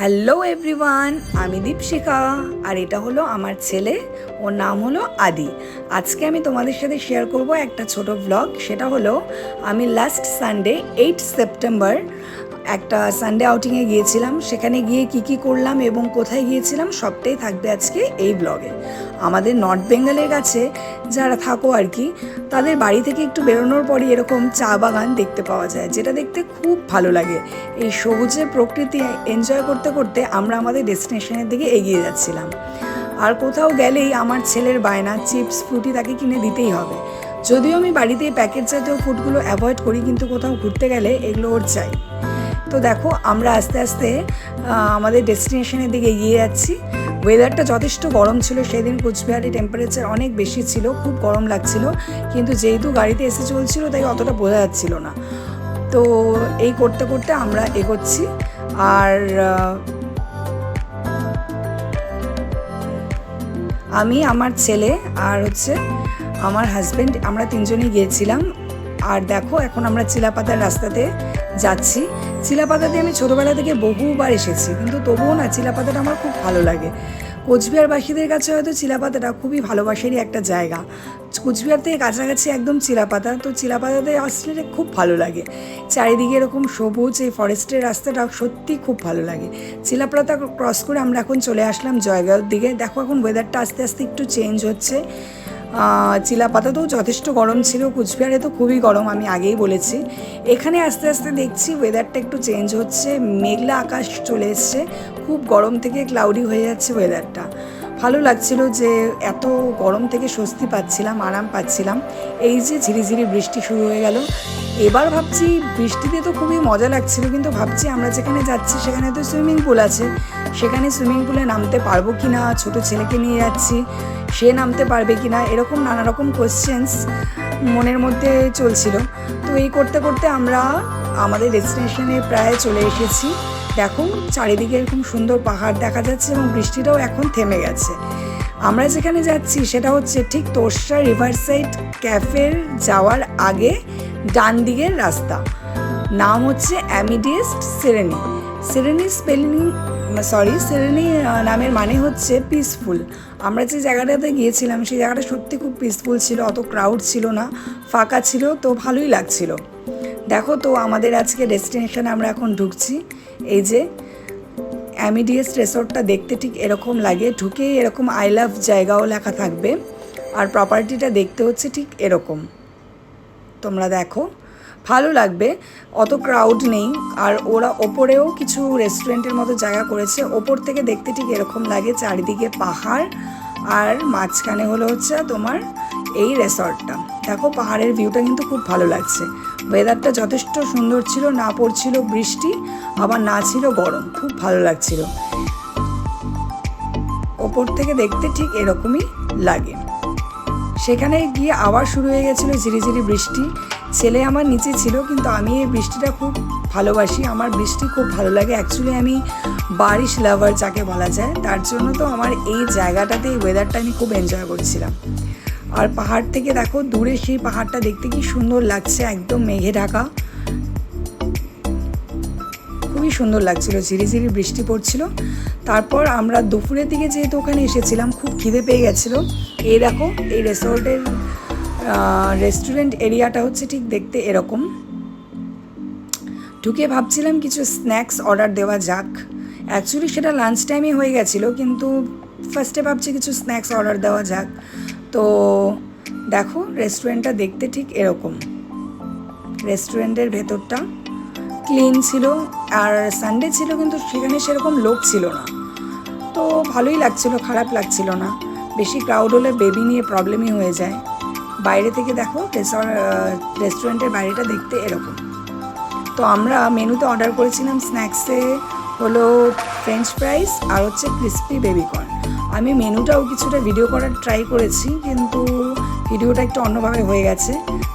Hello everyone, আমি দীপশিখা আর এটা হলো আমার ছেলে। ওর নাম হলো আদি। আজকে আমি তোমাদের সাথে শেয়ার করব একটা ছোট ব্লগ। সেটা হলো আমি লাস্ট সানডে 8 সেপ্টেম্বর একটা সানডে আউটিংয়ে গিয়েছিলাম। সেখানে গিয়ে কি করলাম এবং কোথায় গিয়েছিলাম সবটাই থাকবে আজকে এই ব্লগে। আমাদের নর্থ বেঙ্গলের কাছে যারা থাকো আর কি, তাদের বাড়ি থেকে একটু বেরোনোর পরই এরকম চা বাগান দেখতে পাওয়া যায়, যেটা দেখতে খুব ভালো লাগে। এই সবুজের প্রকৃতি এনজয় করতে করতে আমরা আমাদের ডেস্টিনেশনের দিকে এগিয়ে যাচ্ছিলাম। আর কোথাও গেলেই আমার ছেলের বায়না চিপস ফ্রুটি তাকে কিনে দিতেই হবে। যদিও আমি বাড়িতে প্যাকেট জাতীয় ফুডগুলো অ্যাভয়েড করি, কিন্তু কোথাও ঘুরতে গেলে এগুলো ওর চাই। তো দেখো আমরা আস্তে আস্তে আমাদের ডেস্টিনেশনের দিকে এগিয়ে যাচ্ছি। ওয়েদারটা যথেষ্ট গরম ছিল সেদিন। কোচবিহারে টেম্পারেচার অনেক বেশি ছিল, খুব গরম লাগছিল, কিন্তু যেহেতু গাড়িতে এসে চলছিল তাই অতটা বোঝা যাচ্ছিল না। তো এই করতে করতে আমরা এগোচ্ছি। আর আমি, আমার ছেলে আর আমার হাজব্যান্ড, আমরা তিনজনই গিয়েছিলাম। আর দেখো এখন আমরা চিলাপাতার রাস্তাতে যাচ্ছি। চিলাপাতাতে আমি ছোটোবেলা থেকে বহুবার এসেছি, কিন্তু তবুও না চিলাপাতাটা আমার খুব ভালো লাগে। কোচবিহারবাসীদের কাছে হয়তো চিলাপাতাটা খুবই ভালোবাসারই একটা জায়গা। কোচবিহার থেকে কাছাকাছি একদম চিলাপাতা, তো চিলাপাতাতে আসলে খুব ভালো লাগে। চারিদিকে এরকম সবুজ, এই ফরেস্টের রাস্তাটা সত্যি খুব ভালো লাগে। চিলাপাতা ক্রস করে আমরা এখন চলে আসলাম জয়গাঁওর দিকে। দেখো এখন ওয়েদারটা আস্তে আস্তে একটু চেঞ্জ হচ্ছে। চিলাপাতাতেও যথেষ্ট গরম ছিল, কোচবিহারে তো খুবই গরম, আমি আগেই বলেছি। এখানে আস্তে আস্তে দেখছি ওয়েদারটা একটু চেঞ্জ হচ্ছে, মেঘলা আকাশ চলে এসছে, খুব গরম থেকে ক্লাউডি হয়ে যাচ্ছে ওয়েদারটা। ভালো লাগছিল যে এত গরম থেকে স্বস্তি পাচ্ছিলাম, আরাম পাচ্ছিলাম। এই যে ঝিরিঝিরি বৃষ্টি শুরু হয়ে গেল। এবার ভাবছি বৃষ্টিতে তো খুবই মজা লাগছিল, কিন্তু ভাবছি আমরা যেখানে যাচ্ছি সেখানে তো সুইমিং পুল আছে, সেখানে সুইমিং পুলে নামতে পারবো কি না, ছোটো ছেলেকে নিয়ে যাচ্ছি, সে নামতে পারবে কি না, এরকম নানা রকম কোয়েশ্চেন্স মনের মধ্যে চলছিল। তো এই করতে করতে আমরা আমাদের ডেস্টিনেশনে প্রায় চলে এসেছি। দেখো চারিদিকে এরকম সুন্দর পাহাড় দেখা যাচ্ছে এবং বৃষ্টিটাও এখন থেমে গেছে। আমরা যেখানে যাচ্ছি সেটা হচ্ছে ঠিক তোরসা রিভার সাইড ক্যাফের যাওয়ার আগে ডান দিকের রাস্তা। নাম হচ্ছে অ্যামিডিয়েস্ট সেরেনি। সেরেনি নামের মানে হচ্ছে পিসফুল। আমরা যে জায়গাটাতে গিয়েছিলাম সেই জায়গাটা সত্যি খুব পিসফুল ছিল, অত ক্রাউড ছিল না, ফাঁকা ছিল, তো ভালোই লাগছিল। দেখো তো আমাদের আজকে ডেস্টিনেশনে আমরা এখন ঢুকছি। এই যে অ্যামিডিয়েস্ট রিসোর্টটা দেখতে ঠিক এরকম লাগে, ঢুকেই এরকম আই লাভ জায়গাও লেখা থাকবে। আর প্রপার্টিটা দেখতে হচ্ছে ঠিক এরকম, তোমরা দেখো ভালো লাগবে, অত ক্রাউড নেই। আর ওরা ওপরেও কিছু রেস্টুরেন্টের মতো জায়গা করেছে, ওপর থেকে দেখতে ঠিক এরকম লাগে, চারিদিকে পাহাড় আর মাঝখানে হচ্ছে তোমার এই রিসর্টটা। দেখো পাহাড়ের ভিউটা কিন্তু খুব ভালো লাগছে। ওয়েদারটা যথেষ্ট সুন্দর ছিল, না পড়ছিল বৃষ্টি আবার না ছিল গরম, খুব ভালো লাগছিল। ওপর থেকে দেখতে ঠিক এরকমই লাগে। সেখানে গিয়ে আবার শুরু হয়ে গেছিলো ঝিরিঝিরি বৃষ্টি। ছেলে আমার নিচে ছিল, কিন্তু আমি এই বৃষ্টিটা খুব ভালোবাসি, আমার বৃষ্টি খুব ভালো লাগে। অ্যাকচুয়ালি আমি বারিশ লাভার যাকে বলা যায়, তার জন্য তো আমার এই জায়গাটাতে এই ওয়েদারটা আমি খুব এনজয় করছিলাম। আর পাহাড় থেকে দেখো দূরে সেই পাহাড়টা দেখতে কি সুন্দর লাগছে, একদম মেঘে ঢাকা, খুবই সুন্দর লাগছিল, ঝিরিঝিরি বৃষ্টি পড়ছিল। তারপর আমরা দুপুরের দিকে যেহেতু ওখানে এসেছিলাম, খুব খিদে পেয়ে গেছিলো। এই দেখো এই রিসোর্টের রেস্টুরেন্ট এরিয়াটা হচ্ছে ঠিক দেখতে এরকম। ঢুকে ভাবছিলাম কিছু স্ন্যাক্স অর্ডার দেওয়া যাক। অ্যাকচুয়ালি সেটা লাঞ্চ টাইমে হয়ে গেছিলো, কিন্তু ফার্স্টে ভাবছি কিছু স্ন্যাক্স অর্ডার দেওয়া যাক। তো দেখো রেস্টুরেন্টটা দেখতে ঠিক এরকম। রেস্টুরেন্টের ভেতরটা ক্লিন ছিল, আর সানডে ছিল কিন্তু সেখানে সেরকম লোক ছিল না, তো ভালোই লাগছিল, খারাপ লাগছিল না। বেশি ক্রাউড হলে বেবি নিয়ে প্রবলেমই হয়ে যায়। বাইরে থেকে দেখো রেস্টুরেন্টের বাইরেটা দেখতে এরকম। তো আমরা মেনুতে অর্ডার করেছিলাম স্ন্যাক্সে হলো ফ্রেঞ্চ ফ্রাইস আর ক্রিস্পি বেবিকর্ন। আমি মেনুটাও কিছুটা ভিডিও করার ট্রাই করেছি, কিন্তু ভিডিওটা একটু অন্যভাবে হয়ে গেছে।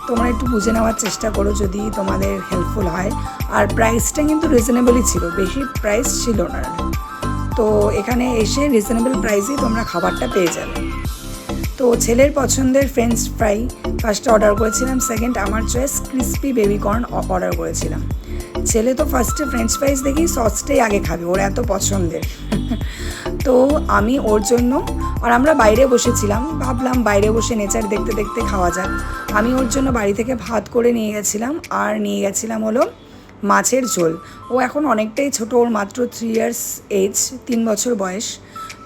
তোমরা একটু বুঝে নেওয়ার চেষ্টা করো যদি তোমাদের হেল্পফুল হয়। আর প্রাইসটা কিন্তু রিজনেবলই ছিল, বেশি প্রাইস ছিল না। তো এখানে এসে রিজনেবল প্রাইসেই তোমরা খাবারটা পেয়ে যাবে। তো ছেলের পছন্দের ফ্রেঞ্চ ফ্রাই ফার্স্ট অর্ডার করেছিলাম, সেকেন্ড আমার চয়েস ক্রিস্পি বেবিকর্ন অর্ডার করেছিলাম। ছেলে তো ফার্স্টে ফ্রেঞ্চ ফ্রাইজ দেখেই সসটাই আগে খাবে, ওর এত পছন্দের। তো আমি ওর জন্য, আর আমরা বাইরে বসেছিলাম, ভাবলাম বাইরে বসে নেচার দেখতে দেখতে খাওয়া যাক। আমি ওর জন্য বাড়ি থেকে ভাত করে নিয়ে গেছিলাম, আর নিয়ে গেছিলাম হলো মাছের ঝোল। ও এখন অনেকটাই ছোট, ওর মাত্র 3 ইয়ার্স এজ, 3 বছর বয়স।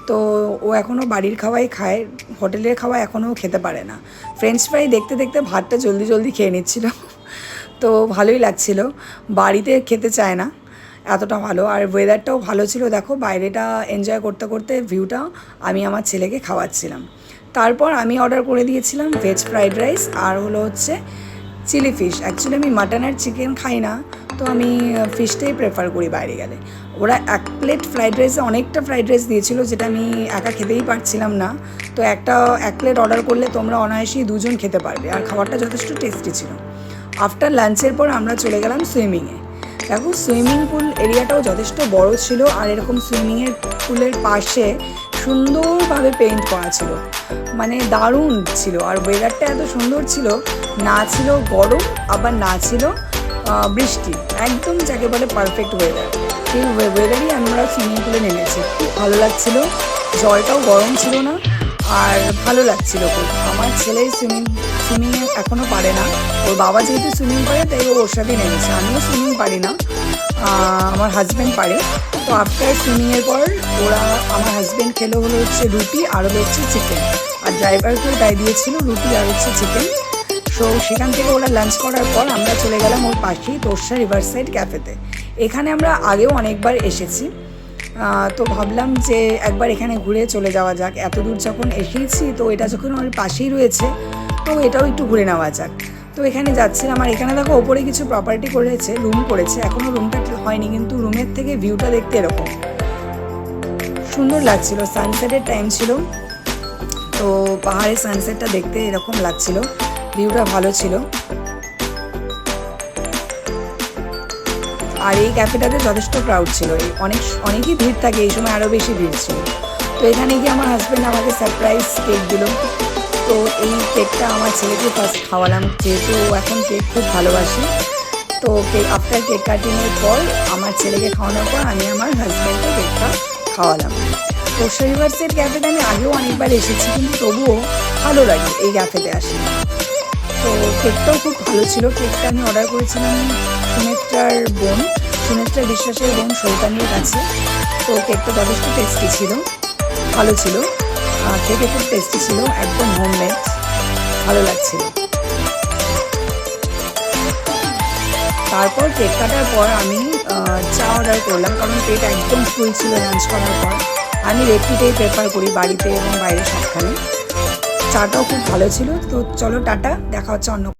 তো ও এখনও বাড়ির খাওয়াই খায়, হোটেলের খাওয়া এখনও খেতে পারে না। ফ্রেঞ্চ ফ্রাই দেখতে দেখতে ভাতটা জলদি জলদি খেয়ে নিচ্ছিল, তো ভালোই লাগছিল। বাড়িতে খেতে চায় না এতটা ভালো, আর ওয়েদারটাও ভালো ছিল। দেখো বাইরেটা এনজয় করতে করতে ভিউটা আমি আমার ছেলেকে খাওয়াচ্ছিলাম। তারপর আমি অর্ডার করে দিয়েছিলাম ভেজ ফ্রাইড রাইস, আর হলো হচ্ছে চিলি ফিশ। অ্যাকচুয়ালি আমি মাটন আর চিকেন খাই না, তো আমি ফিশটাই প্রেফার করি বাইরে গেলে। ওরা 1 প্লেট ফ্রাইড রাইসে অনেকটা ফ্রাইড রাইস দিয়েছিল, যেটা আমি একা খেতেই পারছিলাম না। তো 1 প্লেট অর্ডার করলে তোমরা অনায়াসেই 2 জন খেতে পারবে, আর খাবারটা যথেষ্ট টেস্টি ছিল। আফটার লাঞ্চের পর আমরা চলে গেলাম সুইমিংয়ে। দেখো সুইমিং পুল এরিয়াটাও যথেষ্ট বড় ছিল, আর এরকম সুইমিংয়ের পুলের পাশে সুন্দরভাবে পেইন্ট করা ছিল, মানে দারুণ ছিল। আর ওয়েদারটা এত সুন্দর ছিল, না ছিল গরম আবার না ছিল বৃষ্টি, একদম যাকে বলে পারফেক্ট ওয়েদার। সেই ওয়েদারই আমরা সুইমিং পুলে নেমেছি, খুব ভালো লাগছিল। জলটাও গরম ছিল না, আর ভালো লাগছিল খুব। আমার ছেলে সুইমিংয়ে এখনও পারে না, ওর বাবা যেহেতু সুইমিং পারে তাই ও ওর সাথেই নেমেছে। আমিও সুইমিং পারি না, আমার হাজব্যান্ড পারে। তো আফটার সুইমিংয়ের পর আমার হাজব্যান্ড খেলো হলো হচ্ছে রুটি আর হলো হচ্ছে চিকেন, আর ড্রাইভারকেও তাই দিয়েছিল রুটি আর হচ্ছে চিকেন। সো সেখান থেকে ওরা লাঞ্চ করার পর আমরা চলে গেলাম ওর পাশেই তোরসা রিভারসাইড ক্যাফেতে। এখানে আমরা আগেও অনেকবার এসেছি, তো ভাবলাম যে একবার এখানে ঘুরে চলে যাওয়া যাক। এত দূর যখন এসেছি, তো এটা যখন ওর পাশেই রয়েছে, তো এটাও একটু ঘুরে নেওয়া যাক। তো এখানে যাচ্ছিলাম, আর এখানে দেখো ওপরে কিছু প্রপার্টি করেছে, রুম করেছে। এখনও রুমটা হয়নি, কিন্তু রুমের থেকে ভিউটা দেখতে এরকম সুন্দর লাগছিল। সানসেটের টাইম ছিল, তো পাহাড়ের সানসেটটা দেখতে এরকম লাগছিল, ভিউটা ভালো ছিল। আর এই ক্যাফেটাতে যথেষ্ট ক্রাউড ছিল, অনেকই ভিড় থাকে এই সময়, আরও বেশি ভিড় ছিল। তো এখানে গিয়ে আমার হাজব্যান্ড আমাকে সারপ্রাইজ কেক দিল। তো এই কেকটা আমার ছেলেকে ফার্স্ট খাওয়ালাম, যেহেতু ও এখন কেক খুব ভালোবাসে। তো আফটার কেক কাটিংয়ের পর আমার ছেলেকে খাওয়ানোর পর আমি আমার হাজব্যান্ডকে কেকটা খাওয়ালাম। তো রিভারসাইড ক্যাফেতে আমি আগেও অনেকবার এসেছি, কিন্তু তবুও ভালো লাগে এই ক্যাফেতে আসি। তো কেকটাও খুব ভালো ছিল। কেকটা আমি অর্ডার করেছিলাম সুনেত্রা বিশ্বাসের বোন সৌতানির কাছে। তো কেকটা যথেষ্ট টেস্টি ছিল, ভালো ছিল, কেকে খুব টেস্টি ছিল, একদম হোমমেড, ভালো লাগছিল। তারপর কেক কাটার পর আমি চা অর্ডার করলাম, কারণ পেট একদম ফুল ছিল লাঞ্চ করার পর। আমি রেড টিটাই প্রেফার করি বাড়িতে এবং বাইরে সবখানে। চাটাও খুব ভালো ছিল। তো চলো টাটা, দেখা হচ্ছে অন্য